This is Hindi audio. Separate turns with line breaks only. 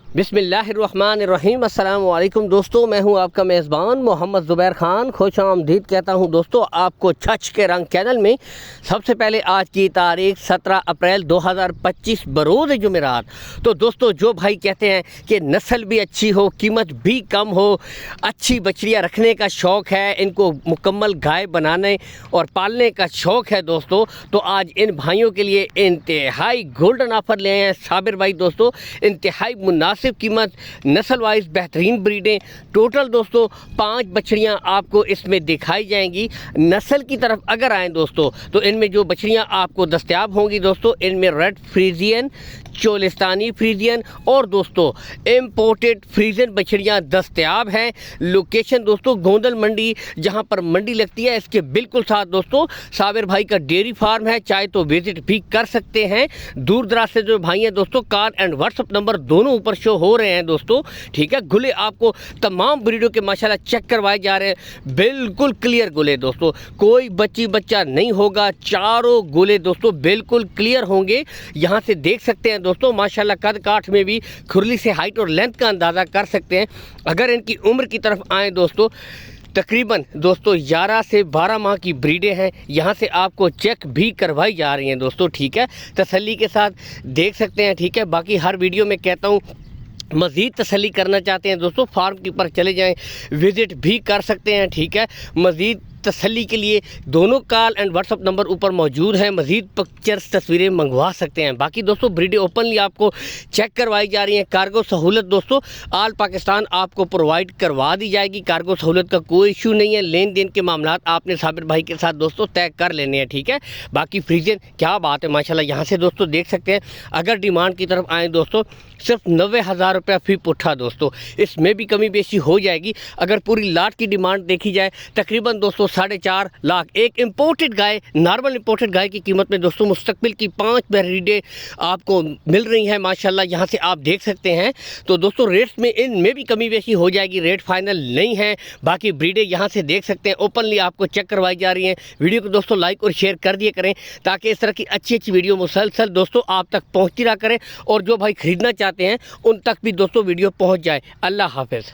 बिस्मिल्लाहिर्रहमानिर्रहीम। अस्सलाम वालेकुम दोस्तों, मैं हूं आपका मेज़बान मोहम्मद ज़ुबैर ख़ान। खुश आमदीद कहता हूं दोस्तों आपको छछ के रंग चैनल में। सबसे पहले आज की तारीख 17 अप्रैल 2025 बरोज़ जुमेरात। तो दोस्तों जो भाई कहते हैं कि नस्ल भी अच्छी हो, कीमत भी कम हो, अच्छी बछड़ियाँ रखने का शौक़ है, इनको मुकम्मल गाय बनाने और पालने का शौक़ है दोस्तों, तो आज इन भाइयों के लिए इंतहाई गोल्डन ऑफ़र ले आए हैं साबिर भाई। दोस्तों इंतहाई मुनासिब कीमत, नस्ल वाइज बेहतरीन ब्रीडें, टोटल दोस्तों 5 बछड़ियाँ आपको इसमें दिखाई जाएंगी। नस्ल की तरफ अगर आएँ दोस्तों तो इनमें जो बछड़ियाँ आपको दस्तयाब होंगी दोस्तों, इनमें रेड फ्रीजियन, चोलिस्तानी फ्रीजियन और दोस्तों इम्पोर्टेड फ्रीजियन बछड़ियाँ दस्तयाब हैं। लोकेशन दोस्तों गोंदल मंडी, जहाँ पर मंडी लगती है, इसके बिल्कुल साथ दोस्तों साबिर भाई का डेयरी फार्म है, चाहे तो विजिट भी कर सकते हैं। दूर दराज से जो भाई हैं दोस्तों, कॉल एंड व्हाट्सअप नंबर दोनों ऊपर शो हो रहे हैं दोस्तों, ठीक है। गुले आपको तमाम ब्रीडों के माशाल्लाह चेक करवाए जा रहे हैं, बिल्कुल क्लियर गुले दोस्तों, कोई बच्चा नहीं होगा, चारों गुले दोस्तों बिल्कुल क्लियर होंगे। यहाँ से देख सकते हैं दोस्तों माशाल्लाह कद काठ में भी खुरली से हाइट और लेंथ का अंदाज़ा कर सकते हैं। अगर इनकी उम्र की तरफ आएँ दोस्तों, तकरीबन दोस्तों 11 से 12 माह की ब्रीडें हैं। यहाँ से आपको चेक भी करवाई जा रही हैं दोस्तों, ठीक है। तसल्ली के साथ देख सकते हैं, ठीक है। बाकी हर वीडियो में कहता हूँ मज़ीद तसल्ली करना चाहते हैं दोस्तों, फार्म के ऊपर चले जाएं, विज़िट भी कर सकते हैं, ठीक है। मज़ीद तसल्ली के लिए दोनों कॉल एंड व्हाट्सअप नंबर ऊपर मौजूद हैं, मज़ीद पिक्चर्स तस्वीरें मंगवा सकते हैं। बाकी दोस्तों ब्रीडें ओपनली आपको चेक करवाई जा रही हैं। कार्गो सहूलत दोस्तों ऑल पाकिस्तान आपको प्रोवाइड करवा दी जाएगी, कार्गो सहूलत का कोई इशू नहीं है। लेन देन के मामलात आपने साबिर भाई के साथ दोस्तों तय कर लेने हैं, ठीक है। बाकी फ्रीजन क्या बात है माशाल्लाह, यहाँ से दोस्तों देख सकते हैं। अगर डिमांड की तरफ आएँ दोस्तों, सिर्फ 90,000 रुपया फ़ी पुट्ठा दोस्तों, इसमें भी कमी बेशी हो जाएगी। अगर पूरी लाट की डिमांड देखी जाए तकरीबन दोस्तों 4.5 लाख। एक इम्पोर्टेड गाय, नॉर्मल इम्पोर्टेड गाय की कीमत में दोस्तों मुस्तकबिल की 5 ब्रीडें आपको मिल रही हैं माशाल्लाह, यहाँ से आप देख सकते हैं। तो दोस्तों रेट्स में इनमें भी कमी बेशी हो जाएगी, रेट फाइनल नहीं है। बाकी ब्रीडें यहाँ से देख सकते हैं, ओपनली आपको चेक करवाई जा रही हैं। वीडियो को दोस्तों लाइक और शेयर कर दिया करें, ताकि इस तरह की अच्छी वीडियो मुसलसल दोस्तों आप तक पहुँचती रहा करें, और जो भाई खरीदना चाहते हैं उन तक भी दोस्तों वीडियो पहुँच जाए। अल्लाह हाफिज़।